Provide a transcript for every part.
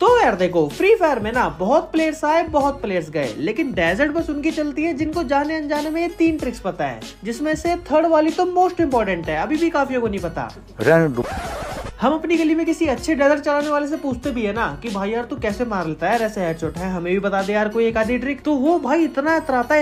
तो यार देखो, फ्री फायर में ना बहुत प्लेयर्स आए, बहुत प्लेयर्स गए, लेकिन डेजर्ट बस उनकी चलती है जिनको जाने अनजाने में ये 3 ट्रिक्स पता है, जिसमें से थर्ड वाली तो मोस्ट इंपोर्टेंट है, अभी भी काफियों को नहीं पता। हम अपनी गली में किसी अच्छे डेजर्ट चलाने वाले से पूछते भी है ना कि भाई यार तू कैसे मार लेता है ऐसे हेडशॉट है, हमें भी बता दे यार कोई एक आधी ट्रिक। तो वो भाई इतना इतराता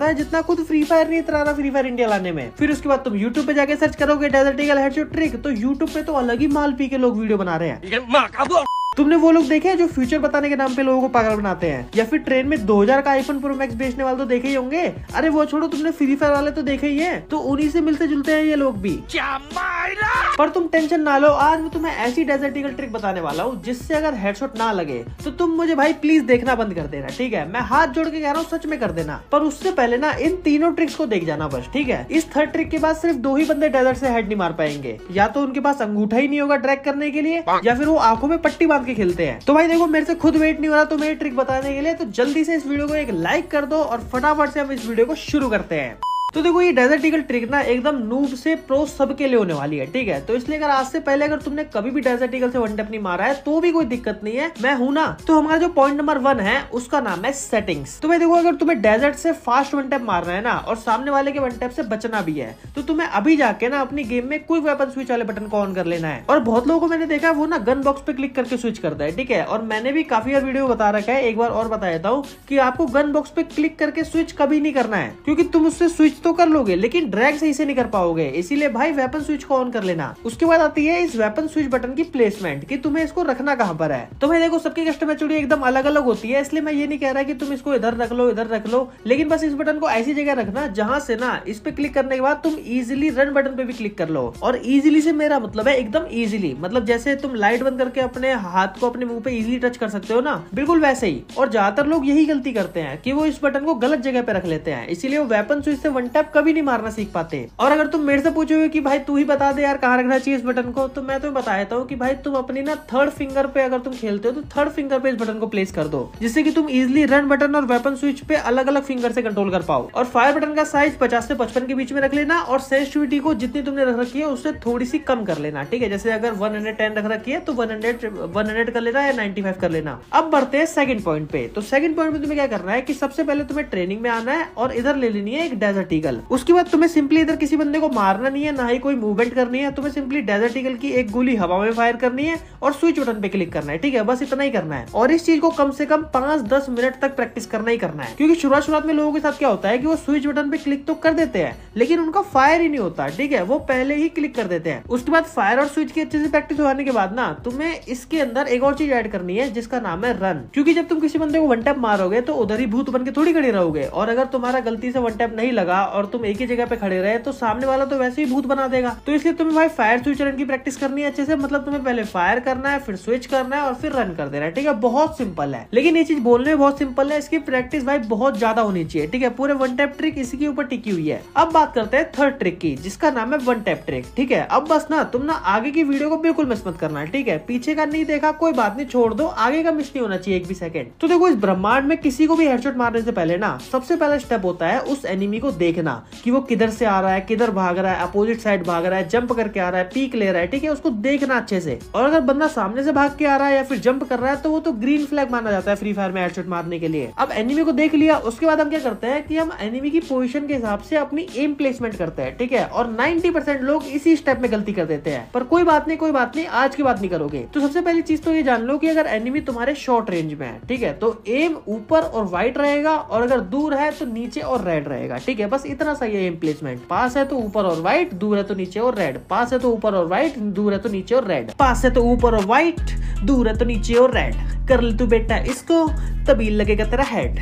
है जितना खुद फ्री फायर नहीं इतरा रहा फ्री फायर इंडिया लाने में। फिर उसके बाद तुम यूट्यूब पे जाके सर्च करोगे डेजर्ट ईगल हेडशॉट ट्रिक, तो यूट्यूब पे तो अलग ही माल पी के लोग वीडियो बना रहे हैं। तुमने वो लोग देखे हैं जो फ्यूचर बताने के नाम पे लोगों को पागल बनाते हैं, या फिर ट्रेन में 2000 का आईफोन प्रो मैक्स बेचने वाले तो देखे ही होंगे। अरे वो छोड़ो, तुमने फ्री फायर वाले तो देखे ही हैं, तो उन्हीं से मिलते जुलते हैं ये लोग भी। क्या मायरा? पर तुम टेंशन ना लो, आज मैं तुम्हें ऐसी डेजर्ट ईगल ट्रिक बताने वाला हूँ जिससे अगर हेडशॉट ना लगे तो तुम मुझे भाई प्लीज देखना बंद कर देना, ठीक है? मैं हाथ जोड़ के कह रहा हूँ, सच में कर देना। पर उससे पहले ना इन तीनों ट्रिक्स को देख जाना बस, ठीक है? इस थर्ड ट्रिक के बाद सिर्फ 2 ही बंदे डेजर्ट से हेड नहीं मार पाएंगे, या तो उनके पास अंगूठा ही नहीं होगा ट्रैक करने के लिए, या फिर वो आंखों में पट्टी बांध के खेलते हैं। तो भाई देखो, मेरे से खुद वेट नहीं हो रहा तुम्हें ये ट्रिक बताने के लिए, तो जल्दी से इस वीडियो को एक लाइक कर दो और फटाफट से हम इस वीडियो को शुरू करते हैं। तो देखो, ये डेजर्ट ईगल ट्रिक ना एकदम नूब से प्रो सबके लिए होने वाली है, ठीक है? तो इसलिए अगर आज से पहले अगर तुमने कभी भी डेजर्ट ईगल से वन टैप नहीं मारा है तो भी कोई दिक्कत नहीं है, मैं हूं ना। तो हमारा जो पॉइंट नंबर 1 है उसका नाम है सेटिंग्स। तो भाई देखो, अगर तुम्हें डेजर्ट से फास्ट वन टैप मारना है ना और सामने वाले के वन टैप से बचना भी है, तो तुम्हें अभी जाके ना अपनी गेम में क्विक वेपन स्विच वाले बटन को ऑन कर लेना है। और बहुत लोगों को मैंने देखा वो ना गन बॉक्स पे क्लिक करके स्विच करता है, ठीक है? और मैंने भी काफी बार वीडियो बता रखा है, एक बार और बता देता हूँ कि आपको गन बॉक्स पे क्लिक करके स्विच कभी नहीं करना है, क्योंकि तुम उससे स्विच तो कर लोगे लेकिन ड्रैग सही से नहीं कर पाओगे। इसीलिए भाई वेपन स्विच को ऑन कर लेना। उसके बाद आती है इस वेपन स्विच बटन की प्लेसमेंट, कि तुम्हें इसको रखना कहां पर है। तो भाई देखो, सबकी कस्टम चूड़ी एकदम अलग अलग होती है, इसलिए मैं ये नहीं कह रहा कि तुम इसको इधर रख लो इधर रख लो, लेकिन बस इस बटन को ऐसी जगह रखना जहां से ना इस पे क्लिक करने के बाद तुम इजिली रन बटन पे भी क्लिक कर लो। और इजिली से मेरा मतलब है एकदम इजिली, मतलब जैसे तुम लाइट बंद करके अपने हाथ को अपने मुंह पे इजिली टच कर सकते हो ना, बिल्कुल वैसे ही। और ज्यादातर लोग यही गलती करते हैं कि वो इस बटन को गलत जगह पे रख लेते हैं, इसीलिए वो वेपन स्विच से वन टैप कभी नहीं मारना सीख पाते। और अगर तुम मेरे से पूछोगे कि भाई तू ही बता दे यार कहाँ रखना चाहिए इस बटन को, तो मैं तुम्हें बता देता हूँ कि भाई तुम अपनी ना थर्ड फिंगर पे अगर तुम खेलते हो तो थर्ड फिंगर पे इस बटन को प्लेस कर दो, जिससे कि तुम इजिली रन बटन और वेपन स्विच पे अलग अलग फिंगर से कंट्रोल कर पाओ। और फायर बटन का साइज 50 से 55 के बीच में रख लेना, और सेंसिटिविटी को जितनी तुमने रख रखी है उससे थोड़ी सी कम कर लेना, ठीक है? जैसे अगर 110 रख रखी है तो 100 कर लेना या 95 कर लेना। अब बढ़ते हैं सेकंड पॉइंट पे। तो सेकंड पॉइंट पे तुम्हें क्या करना है कि सबसे पहले तुम्हें ट्रेनिंग में आना है और इधर ले लेनी है एक डेजर्ट ईगल। उसके बाद तुम्हें सिंपली इधर किसी बंदे को मारना नहीं है, ना ही कोई मूवमेंट करनी है, तुम्हें सिंपली डेजर्ट ईगल की एक गोली हवा में फायर करनी है और स्विच बटन पे क्लिक करना है, ठीक है? बस इतना ही करना है। और इस चीज को कम से कम 5-10 मिनट तक प्रैक्टिस करना ही करना है, क्योंकि शुरुआत में लोगों के साथ क्या होता है कि वो स्विच बटन पे क्लिक तो कर देते हैं लेकिन उनका फायर ही नहीं होता, ठीक है? वो पहले ही क्लिक कर देते हैं। उसके बाद फायर और स्विच की अच्छे से प्रैक्टिस होने के बाद ना तुम्हें इसके अंदर एक और चीज ऐड करनी है जिसका नाम है रन। क्योंकि जब तुम किसी बंदे को वन टैप मारोगे तो उधर ही भूत बन के थोड़ी खड़े रहोगे, और अगर तुम्हारा गलती से वन टैप नहीं लगा और तुम एक ही जगह पे खड़े रहे तो सामने वाला तो वैसे ही भूत बना देगा। तो इसलिए तुम्हें भाई फायर स्विच रन की प्रैक्टिस करनी है अच्छे से, मतलब तुम्हें पहले फायर करना है, फिर स्विच करना है और फिर रन कर देना है, ठीक है? बहुत सिंपल है, लेकिन ये चीज बोलने में बहुत सिंपल है, इसकी प्रैक्टिस भाई बहुत ज्यादा होनी चाहिए, ठीक है? पूरे वन टैप ट्रिक इसी के ऊपर टिकी हुई है। अब बात करते हैं थर्ड ट्रिक की, जिसका नाम है वन टैप ट्रिक, ठीक है? अब बस ना तुम ना आगे की वीडियो को बिल्कुल मिस मत करना, ठीक है? पीछे का नहीं देखा कोई बात नहीं, छोड़ दो, आगे का मिस नहीं होना चाहिए एक भी सेकंड। तो देखो, इस ब्रह्मांड में किसी को भी हेडशॉट मारने से पहले ना सबसे पहला स्टेप होता है उस एनिमी को देखना कि वो किधर से आ रहा है, किधर भाग रहा है, अपोजिट साइड भाग रहा है, जंप करके आ रहा है, पीक ले रहा है, ठीक है? उसको देखना अच्छे से। और अगर बंदा सामने से भाग के आ रहा है या फिर जंप कर रहा है तो वो तो ग्रीन फ्लैग माना जाता है फ्री फायर में हेडशॉट मारने के लिए। अब एनिमी को देख लिया, उसके बाद हम क्या करते हैं कि हम एनिमी की पोजीशन के हिसाब से अपनी एम प्लेसमेंट करते हैं, ठीक है? और 90% लोग इसी स्टेप में गलती कर देते हैं, पर कोई बात नहीं कोई बात नहीं, आज की बात नहीं करोगे। तो सबसे पहली चीज तो ये जान लो कि अगर एनिमी तुम्हारे शॉर्ट रेंज में है, ठीक है, तो एम ऊपर और व्हाइट रहेगा, और अगर दूर है तो नीचे और रेड रहेगा, ठीक है? बस इतना सही है एम प्लेसमेंट। पास है तो ऊपर और व्हाइट, दूर है तो नीचे और रेड। पास है तो ऊपर और व्हाइट, दूर है तो नीचे और रेड। पास है तो ऊपर और व्हाइट, दूर है तो नीचे और रेड। कर ले तू बेटा इसको, तभी लगेगा तेरा हेड।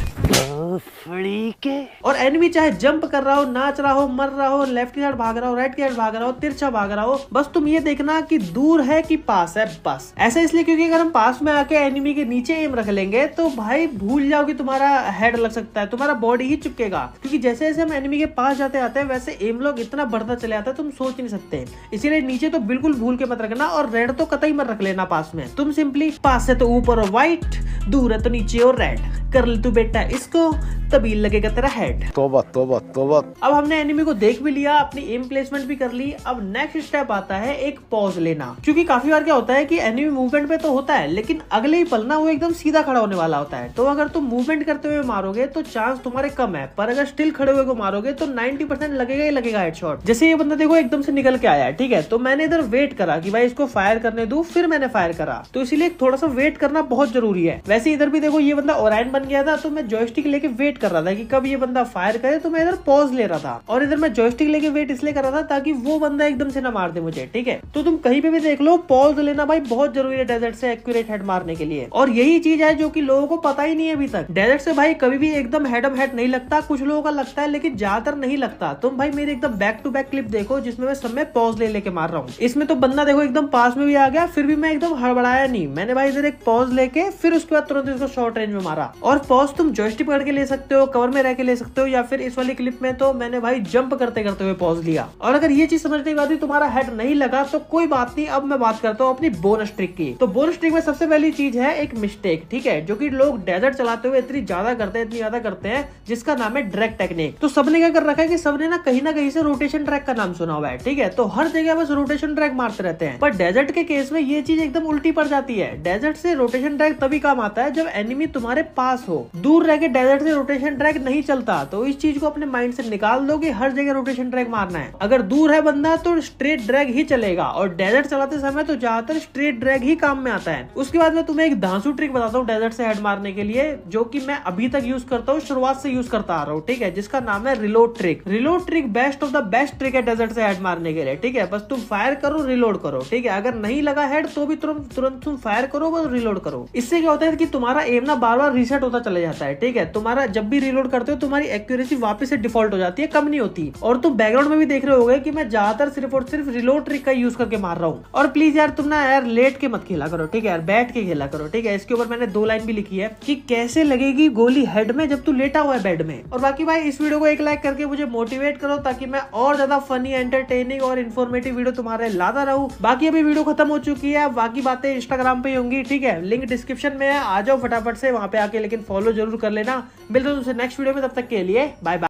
और एनिमी चाहे जंप कर रहा हो, नाच रहा हो, मर रहा हो, लेफ्ट की साइड भाग रहा हो, राइट की साइड भाग रहा हो, तिरछा भाग रहा हो, बस तुम ये देखना कि दूर है कि पास है, बस। ऐसा इसलिए क्योंकि अगर हम पास में आके एनिमी के नीचे एम रख लेंगे तो भाई भूल जाओ कि तुम्हारा हेड लग सकता है, तुम्हारा बॉडी ही चिपकेगा। क्योंकि जैसे जैसे हम एनिमी के पास जाते आते हैं वैसे एम लॉक इतना बढ़ता चले आता है तुम सोच नहीं सकते। इसीलिए नीचे तो बिल्कुल भूल के मत रखना, और रेड तो कतई मत रख लेना पास में। तुम सिंपली पास है तो ऊपर और व्हाइट, दूर है तो नीचे और रेड। कर ले तू बेटा इसको, तभी लगेगा तेरा हेड। तौबा तौबा तौबा। अब हमने एनिमी को देख भी लिया, अपनी एम प्लेसमेंट भी कर ली। अब नेक्स्ट स्टेप आता है एक पॉज लेना, क्योंकि काफी बार क्या होता है कि एनिमी मूवमेंट पे तो होता है लेकिन अगले ही पल ना वो एकदम सीधा खड़ा होने वाला होता है। तो अगर तुम मूवमेंट करते हुए मारोगे तो चांस तुम्हारे कम है, पर अगर स्टिल खड़े हुए को मारोगे तो 90% लगेगा ही लगेगा हेडशॉट। जैसे ये बंदा देखो एकदम से निकल के आया है, ठीक है, तो मैंने इधर वेट करा कि भाई इसको फायर करने दूं, फिर मैंने फायर करा। तो इसीलिए थोड़ा सा वेट करना बहुत जरूरी है। वैसे इधर भी देखो ये बंदा ओरायन बन गया था, तो मैं जॉयस्टिक लेके वेट कर रहा था कि कब ये बंदा फायर करे, तो मैं इधर पॉज ले रहा था। और इधर मैं जॉयस्टिक लेके वेट इसलिए कर रहा था ताकि वो बंदा एकदम से ना मार दे मुझे, ठीक है। तो तुम कहीं पे भी देख लो, पॉज लेना भाई बहुत जरूरी है डेजर्ट से एक्यूरेट हेड मारने के लिए। और यही चीज है जो कि लोगों को पता ही नहीं है अभी तक। डेजर्ट से भाई कभी भी एकदम हेडम हेड नहीं लगता, कुछ लोगों का लगता है लेकिन ज्यादातर नहीं लगता। तुम भाई मेरे एकदम बैक टू बैक क्लिप देखो जिसमें मैं सब में पॉज ले लेके मार रहा हूँ। इसमें तो बंदा देखो एकदम पास में भी आ गया, फिर भी मैं एकदम हड़बड़ाया नहीं। मैंने भाई इधर एक पॉज लेके फिर उसके बाद तुरंत इसको शॉर्ट रेंज में मारा। और पॉज तुम जॉयस्टिक पकड़ के ले सकते हो, कवर में रह के ले सकते हो, या फिर इस वाली क्लिप में तो मैंने भाई जंप करते करते हुए पॉज लिया। और अगर ये चीज समझने के बाद भी तुम्हारा हेड नहीं लगा तो कोई बात नहीं। अब मैं बात करता हूँ अपनी बोनस ट्रिक की। तो बोनस ट्रिक में सबसे पहली चीज है एक मिस्टेक, ठीक है, जो कि लोग डेजर्ट चलाते हुए इतनी ज्यादा करते हैं जिसका नाम है ड्रैग टेक्निक। तो सबने क्या कर रखा है कि सबने ना कहीं से रोटेशन ट्रैक का नाम सुना हुआ है, ठीक है, तो हर जगह बस रोटेशन ट्रैक मारते रहते हैं। पर डेजर्ट के केस में ये चीज एकदम उल्टी पड़ जाती है। डेजर्ट से रोटेशन ट्रैक तभी काम आता है जब एनिमी तुम्हारे पास हो। दूर रह के डेजर्ट से रोटेशन ट्रैक नहीं चलता। तो इस चीज को अपने माइंड से निकाल दो कि हर जगह रोटेशन ट्रैक मारना है। अगर दूर है बंदा तो स्ट्रेट ड्रैग ही चलेगा, और डेजर्ट चलाते समय तो ज्यादातर स्ट्रेट ड्रैग ही काम में आता है। उसके बाद मैं तुम्हें एक धांसू ट्रिक बताता हूँ डेजर्ट से हेड मारने के लिए, जो कि मैं अभी तक यूज करता हूँ, शुरुआत से यूज करता आ रहा हूँ, ठीक है, जिसका नाम है reload trick. Reload trick best of the best trick है डेजर्ट से हेड मारने के लिए, ठीक है। बस तुम फायर करो, रिलोड करो, ठीक है। अगर नहीं लगा हेड तो भी तुरंत तुम फायर करो, बस रिलोड करो। इससे क्या होता है कि तुम्हारा एम ना बार बार रीसेट होता चला जाता है, ठीक है। तुम्हारा जब भी रिलोड करते हो तुम्हारी एक्यूरेसी वापस से डिफॉल्ट हो जाती है, कम नहीं होती। और तुम बैकग्राउंड में भी देख रहे होगे कि मैं ज्यादातर सिर्फ और सिर्फ रिलोड ट्रिक का यूज करके मार रहा हूँ। और प्लीज यार तुम ना यार लेट के मत खेला करो, ठीक है यार, बैठ के खेला करो, ठीक है। इसके ऊपर मैंने 2 लाइन भी लिखी है कि कैसे लगेगी गोली हेड में जब तू लेटा हुआ है बेड में। और बाकी भाई इस वीडियो को 1 लाइक करके मुझे मोटिवेट करो ताकि मैं और ज्यादा फनी, एंटरटेनिंग और इन्फॉर्मेटिव वीडियो तुम्हारे लाता रहूं। बाकी अभी वीडियो खत्म हो चुकी है, बाकी बातें इंस्टाग्राम पे होंगी, ठीक है, लिंक डिस्क्रिप्शन में है, आ जाओ फटाफट से वहां पे आके, लेकिन फॉलो जरूर कर लेना। मिलते हैं तुमसे नेक्स्ट वीडियो में, तब तक के लिए बाय बाय।